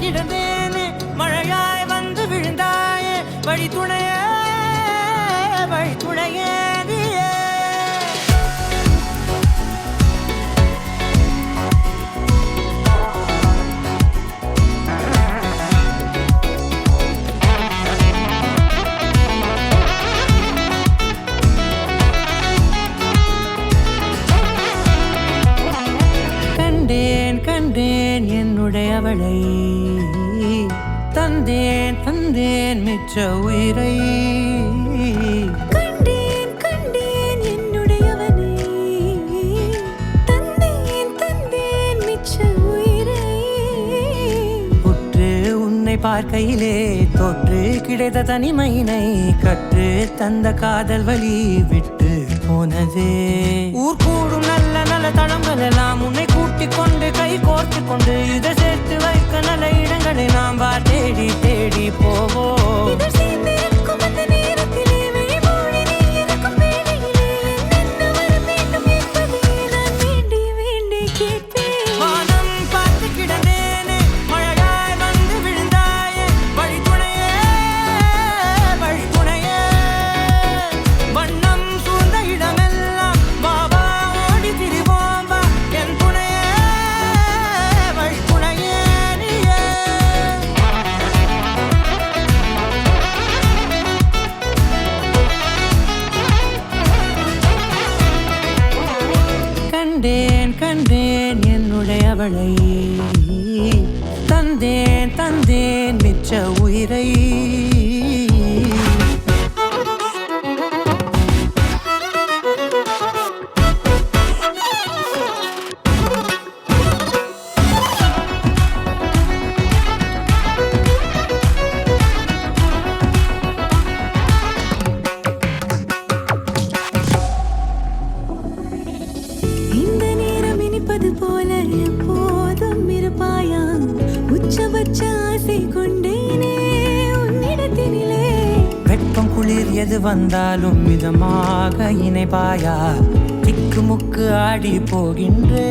கிடந்தேனே மழையாய் வந்து விழுந்தாயே வழி துணையே நீயே கண்டேன் என்னுடையவளை தந்தேன் மிச்ச உயிரை கண்டேன் என்னுடையவனை தந்தேன் மிச்ச உயிரை உற்று உன்னை பார்க்கையிலே தொற்று கிடைத்த தனிமையினை கற்று தந்த காதல் வழி விட்டு போனதே ஊர் கூடும் நல்ல நல்ல தளங்கள் எல்லாம் உன்னை கூட்டிக் கொண்டு கை கோர்த்து கொண்டு இதை சேர்த்து வைக்க நல்ல இடங்களை நாம் தேடி தேடி போவோம் கண்டேன் என்னுடையவளை தந்தேன் மிச்ச உயிரை போல எப்போதும் இருப்பாயா உச்சபட்ச ஆசை கொண்டேனே உன்னிடத்தினிலே வெப்பம் குளிர் எது வந்தாலும் மிதமாக இணைப்பாயா திக்கு முக்கு ஆடி போகின்றே